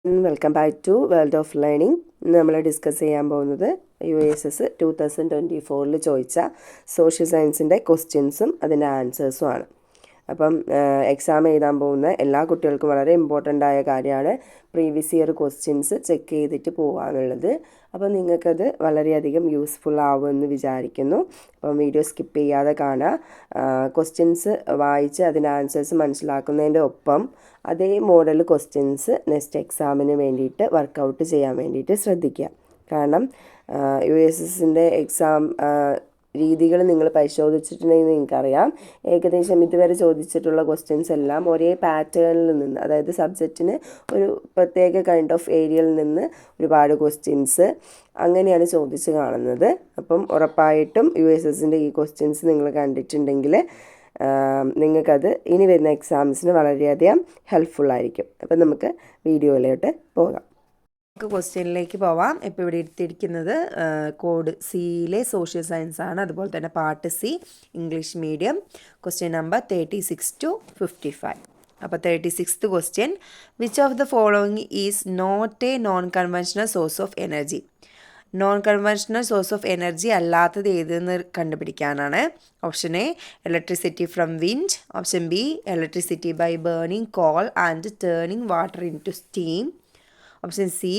Welcome back to world of learning. ഇന്ന് നമ്മൾ discuss ചെയ്യാൻ പോകുന്നത് USS 2024 ചോദിച്ച സോഷ്യൽ സയൻസിൻ്റെ ക്വസ്റ്റ്യൻസും അതിൻ്റെ ആൻസേഴ്സും ആണ്. അപ്പം എക്സാം എഴുതാൻ പോകുന്ന എല്ലാ കുട്ടികൾക്കും വളരെ ഇമ്പോർട്ടൻ്റ് ആയ കാര്യമാണ് പ്രീവിയസ് ഇയർ ക്വസ്റ്റ്യൻസ് ചെക്ക് ചെയ്തിട്ട് പോകാനുള്ളത്. അപ്പം നിങ്ങൾക്കത് വളരെയധികം യൂസ്ഫുൾ ആവുമെന്ന് വിചാരിക്കുന്നു. അപ്പം വീഡിയോ സ്കിപ്പ് ചെയ്യാതെ കാണുക. ക്വസ്റ്റ്യൻസ് വായിച്ച് അതിൻ്റെ ആൻസേഴ്സ് മനസ്സിലാക്കുന്നതിൻ്റെ ഒപ്പം അതേ മോഡൽ ക്വസ്റ്റ്യൻസ് നെക്സ്റ്റ് എക്സാമിന് വേണ്ടിയിട്ട് വർക്കൗട്ട് ചെയ്യാൻ വേണ്ടിയിട്ട് ശ്രദ്ധിക്കുക. കാരണം USSൻ്റെ എക്സാം രീതികൾ നിങ്ങൾ പരിശോധിച്ചിട്ടുണ്ടെങ്കിൽ നിങ്ങൾക്കറിയാം, ഏകദേശം ഇതുവരെ ചോദിച്ചിട്ടുള്ള ക്വസ്റ്റ്യൻസ് എല്ലാം ഒരേ പാറ്റേണിൽ നിന്ന്, അതായത് സബ്ജക്റ്റിന് ഒരു പ്രത്യേക കൈൻഡ് ഓഫ് ഏരിയയിൽ നിന്ന് ഒരുപാട് ക്വസ്റ്റ്യൻസ് അങ്ങനെയാണ് ചോദിച്ച് കാണുന്നത്. അപ്പം ഉറപ്പായിട്ടും USSൻ്റെ ഈ ക്വസ്റ്റ്യൻസ് നിങ്ങൾ കണ്ടിട്ടുണ്ടെങ്കിൽ നിങ്ങൾക്കത് ഇനി വരുന്ന എക്സാംസിന് വളരെയധികം ഹെൽപ്ഫുള്ളായിരിക്കും. അപ്പം നമുക്ക് വീഡിയോയിലോട്ട് പോകാം. നമുക്ക് ക്വസ്റ്റ്യനിലേക്ക് പോവാം. ഇപ്പോൾ ഇവിടെ എടുത്തിരിക്കുന്നത് കോഡ് സിയിലെ സോഷ്യൽ സയൻസ് ആണ്. അതുപോലെ തന്നെ part C English medium, question number 36 to 55. അപ്പോൾ 36th question, which of the following is not a non conventional source of energy? Non conventional source of energy അല്ലാത്തത് ഏതെന്ന് കണ്ടുപിടിക്കാനാണ്. Option A electricity from wind, option B electricity by burning coal and turning water into steam, option C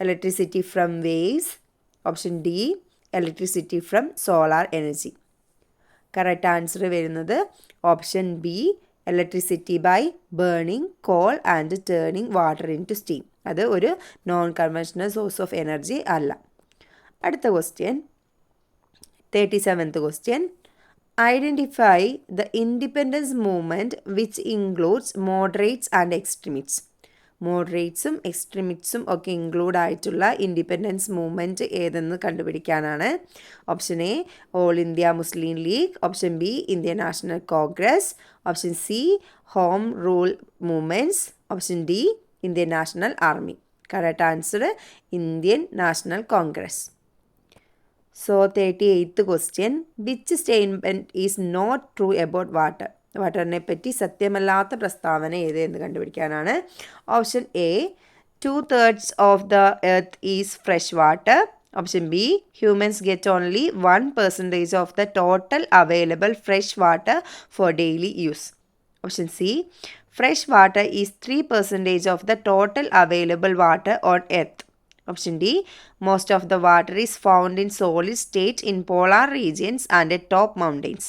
electricity from waves, option D electricity from solar energy. Correct answer വരുന്നത് option B electricity by burning coal and turning water into steam. അത് ഒരു non conventional source of energy അല്ല. അടുത്ത question 37th question, identify the independence movement which includes moderates and extremists. മോഡറേറ്റ്സും എക്സ്ട്രീമിറ്റ്സും ഒക്കെ include ആയിട്ടുള്ള independence movement ഏതെന്ന് കണ്ടുപിടിക്കാനാണ്. Option A All India Muslim League, option B Indian National Congress, option C Home Rule movements, option D Indian National Army. Correct answer Indian National Congress. So 38th question, which statement is not true about water? വാട്ടറിനെ പറ്റി സത്യമല്ലാത്ത പ്രസ്താവന ഏത് എന്ന് കണ്ടുപിടിക്കാനാണ്. Option A 2/3 of the earth is fresh water, option B humans get only 1% of the total available fresh water for daily use, option C fresh water is 3% of the total available water on earth, option D most of the water is found in solid state in polar regions and at top mountains.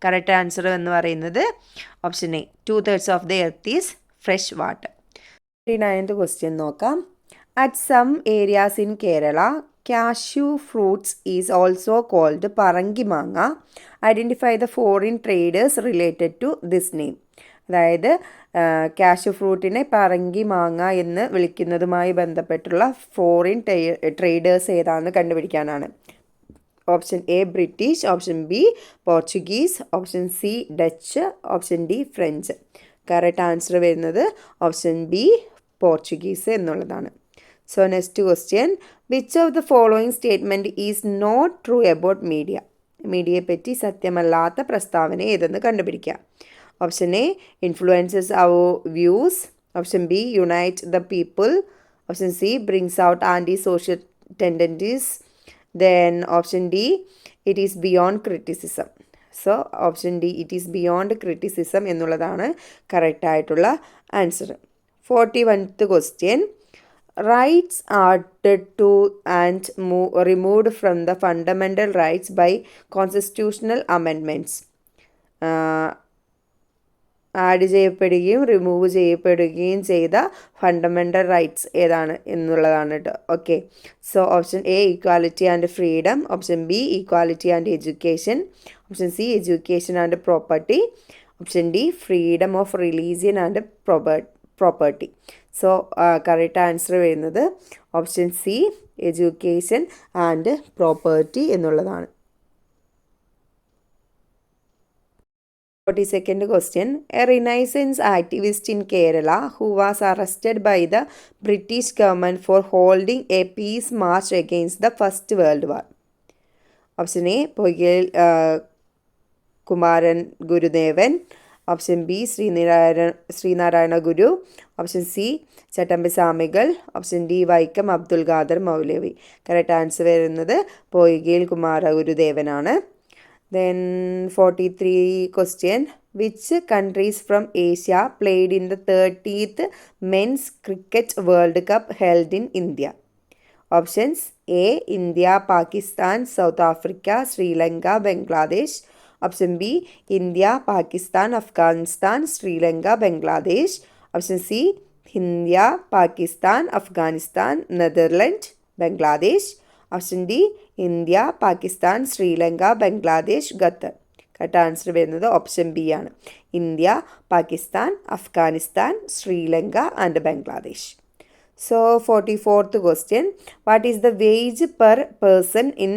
Correct answer എന്ന് പറയുന്നത് option A 2/3 of the earth is fresh water. 39th question നോക്കാം. At some areas in Kerala, cashew fruits is also called parangi manga. Identify the foreign traders related to this name. അതായത് cashew ഫ്രൂട്ടിനെ പറങ്കി മാങ്ങ എന്ന് വിളിക്കുന്നതുമായി ബന്ധപ്പെട്ടുള്ള foreign traders ഏതാണെന്ന് കണ്ടുപിടിക്കാനാണ്. Option A British, option B Portuguese, option C Dutch, option D French. Correct answer വരുന്നത് ഓപ്ഷൻ ബി പോർച്ചുഗീസ് എന്നുള്ളതാണ്. So next question, which of the following statement is not true about media? മീഡിയയെ പറ്റി സത്യമല്ലാത്ത പ്രസ്താവന ഏതെന്ന് കണ്ടുപിടിക്കുക. Option A influences our views, option B unite the people, option C brings out anti social ടെൻഡൻറ്റീസ്, then option D it is beyond criticism. So option D it is beyond criticism എന്നുള്ളതാണ് correct ആയിട്ടുള്ള answer. 41th question, rights added to and removed from the fundamental rights by constitutional amendments. Add ചെയ്യപ്പെടുകയും remove ചെയ്യപ്പെടുകയും ചെയ്ത fundamental rights ഏതാണ് എന്നുള്ളതാണ് കേട്ടോ. Okay, so option A equality and freedom, option B equality and education, option C education and property, option D freedom of religion and property. So correct answer വരുന്നത് option C education and property എന്നുള്ളതാണ്. 42nd question, a Renaissance activist in Kerala who was arrested by the British government for holding a peace march against the First World War. Option A പൊയ്കയിൽ കുമാരൻ ഗുരുദേവൻ, option B Sreenarayana ഗുരു. Option C ചട്ടമ്പി സ്വാമികൾ. Option D Vaikom Abdul Khader മൗലവി. Correct answer വരുന്നത് പൊയ്കയിൽ കുമാര ഗുരുദേവനാണ്. Then 43 question. Which countries from Asia played in the 30th Men's Cricket World Cup held in India? Options A. India, Pakistan, South Africa, Sri Lanka, Bangladesh. Option B. India, Pakistan, Afghanistan, Sri Lanka, Bangladesh. Option C. India, Pakistan, Afghanistan, Netherlands, Bangladesh. Option D. India, Pakistan, Sri Lanka, Bangladesh, Qatar. Correct answer വരുന്നത് option B ആണ്. India, Pakistan, Afghanistan, Sri Lanka and Bangladesh. So 44th question. What is the wage per person in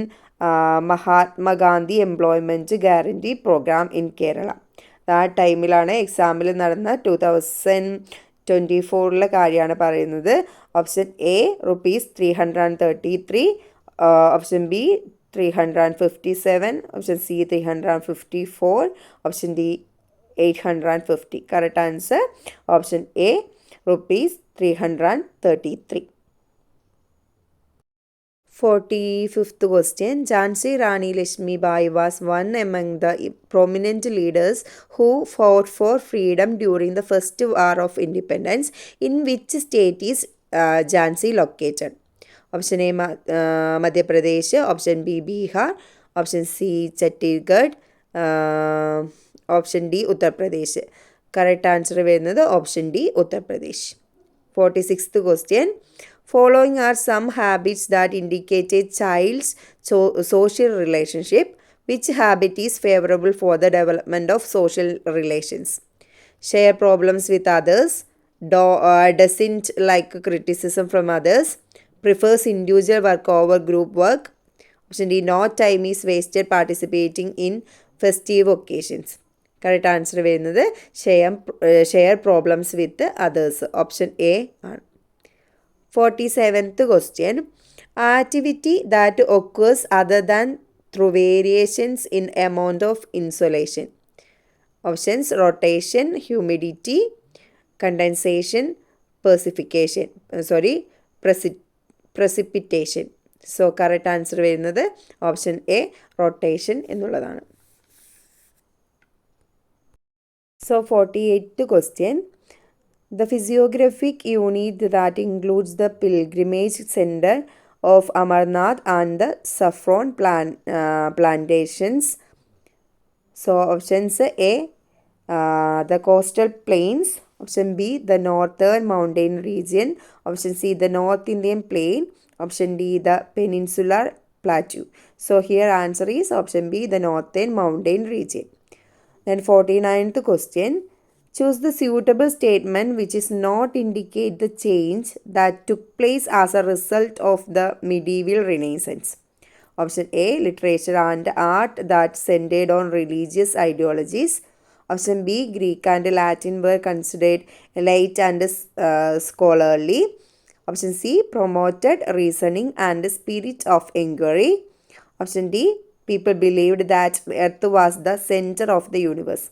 Mahatma Gandhi employment guarantee programme in Kerala? ആ ടൈമിലാണ് എക്സാമിൽ നടന്ന 2024 കാര്യമാണ് പറയുന്നത്. Option A ₹333. Option B 357. Option C 354. Option D 850. Correct answer option A ₹333. 45th question. Jhansi Rani Lakshmi Bai was one among the prominent leaders who fought for freedom during the First War of Independence. In which state is Jhansi located? Option A Madhya Pradesh. Option B Bihar. Option C Chhattisgarh. Option D Uttar Pradesh. Correct answer വരുന്നത് option D Uttar Pradesh. 46th question. Following are some habits that indicate a child's social relationship. Which habit is favorable for the development of social relations? Share problems with others. Doesn't like criticism from others. Prefers individual work over group work. Option D. No time is wasted participating in festive occasions. Correct answer വരുന്നത് share problems with others. Option A ആണ്. 47th question. Activity that occurs other than through variations in amount of insolation. Options rotation, humidity, condensation, precipitation. So correct answer വരുന്നത് option A rotation എന്നുള്ളതാണ്. So 48th question. The physiographic unit that includes the pilgrimage center of Amarnath and the saffron plantations. So options A, the coastal plains. Option B, the northern mountain region. Option C, the North Indian plain. Option D, the peninsular plateau. So here answer is option B, the northern mountain region. Then 49th question. Choose the suitable statement which is not indicate the change that took place as a result of the medieval Renaissance. Option A, literature and art that centered on religious ideologies. Option B, Greek and Latin were considered elite and scholarly. Option C, promoted reasoning and spirit of inquiry. Option D, people believed that Earth was the center of the universe.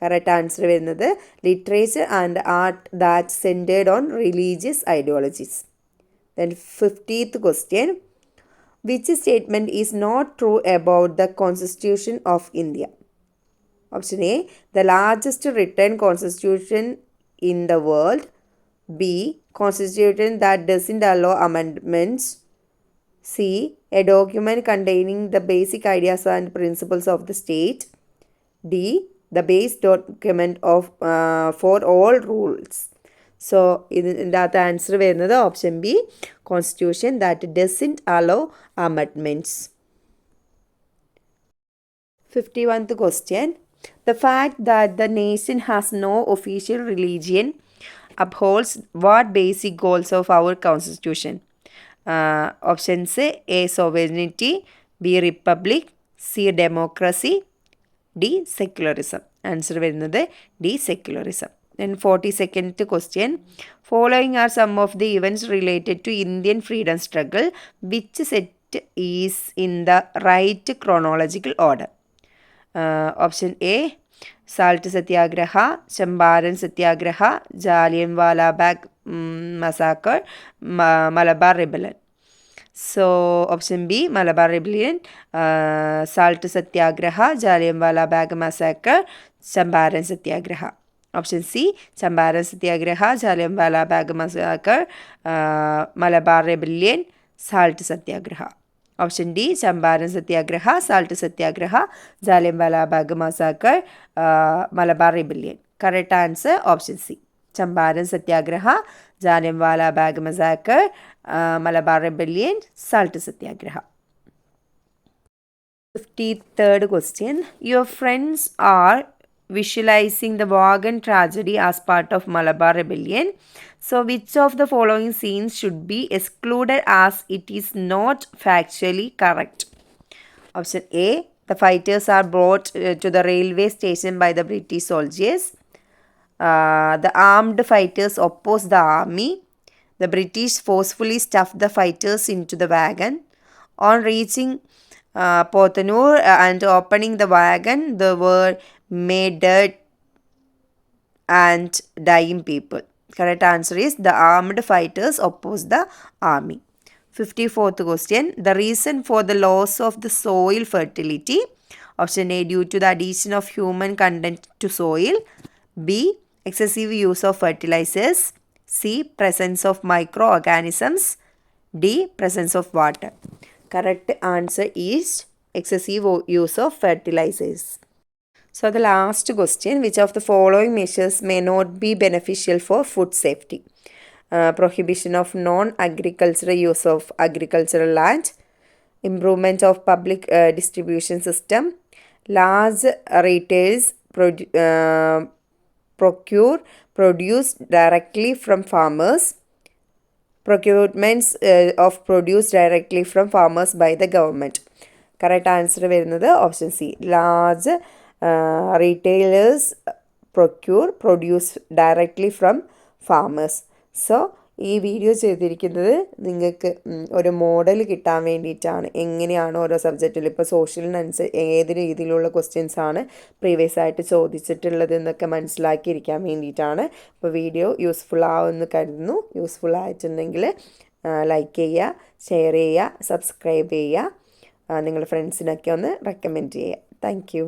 Correct answer വരുന്നത് literature and art that centred on religious ideologies. Then 50th question. Which statement is not true about the Constitution of India? Option A, the largest written constitution in the world. B, constitution that doesn't allow amendments. C, a document containing the basic ideas and principles of the state. D, the base document for all rules. So ഇതിൻ്റെ അകത്ത് answer വരുന്നത് option B, constitution that doesn't allow amendments. 51th question. The fact that the nation has no official religion upholds what basic goals of our constitution? Options A, sovereignty. B, republic. C, democracy. D, secularism. Answer വരുന്നത് D, secularism. Then 42nd question. Following are some of the events related to Indian freedom struggle. Which set is in the right chronological order? Option A, salt Satyagraha, Champaran Satyagraha, Jallianwala Bagh massacre, Malabar rebellion. So option B, Malabar Rebellion, Salt Satyagraha, Jallianwala Bagh Massacre, Champaran Satyagraha. Option C, Champaran Satyagraha, Jallianwala Bagh Massacre, Malabar Rebellion, Salt Satyagraha. Option D, Champaran Satyagraha, Salt Satyagraha, Jallianwala Bagh Massacre, Malabar Rebellion. Correct answer option C. Champaran Satyagraha, Jallianwala Bagh Massacre, Malabar Rebellion, Salt Satyagraha. 53rd question. Your friends are visualizing the Vaughan tragedy as part of Malabar Rebellion. So, which of the following scenes should be excluded as it is not factually correct? Option A. The fighters are brought to the railway station by the British soldiers. The armed fighters oppose the army. The British forcefully stuffed the fighters into the wagon. On reaching Pothanur and opening the wagon, there were made dead and dying people. Correct answer is the armed fighters opposed the army. 54th question. The reason for the loss of the soil fertility. Option A, due to the addition of human content to soil. B, excessive use of fertilizers. C, presence of microorganisms. D, presence of water. Correct answer is excessive use of fertilizers. So the last question, which of the following measures may not be beneficial for food safety? Prohibition of non-agricultural use of agricultural land, improvement of public distribution system, large retailers procure produce directly from farmers, procurements of produce directly from farmers by the government. Correct answer വരുന്നത് option C, large retailers procure produce directly from farmers. So ഈ video ചെയ്തിരിക്കുന്നത് നിങ്ങൾക്ക് ഒരു model കിട്ടാൻ വേണ്ടിയിട്ടാണ്. എങ്ങനെയാണ് ഓരോ സബ്ജക്റ്റിൽ ഇപ്പോൾ സോഷ്യലിനനുസരിച്ച് ഏത് രീതിയിലുള്ള ക്വസ്റ്റ്യൻസ് ആണ് പ്രീവിയസ് ആയിട്ട് ചോദിച്ചിട്ടുള്ളത് എന്നൊക്കെ മനസ്സിലാക്കിയിരിക്കാൻ വേണ്ടിയിട്ടാണ്. അപ്പോൾ വീഡിയോ യൂസ്ഫുൾ ആവുമെന്ന് കരുതുന്നു. യൂസ്ഫുൾ ആയിട്ടുണ്ടെങ്കിൽ ലൈക്ക് ചെയ്യുക, ഷെയർ ചെയ്യുക, സബ്സ്ക്രൈബ് ചെയ്യുക, നിങ്ങളുടെ ഫ്രണ്ട്സിനൊക്കെ ഒന്ന് റെക്കമെൻഡ് ചെയ്യുക. Thank you.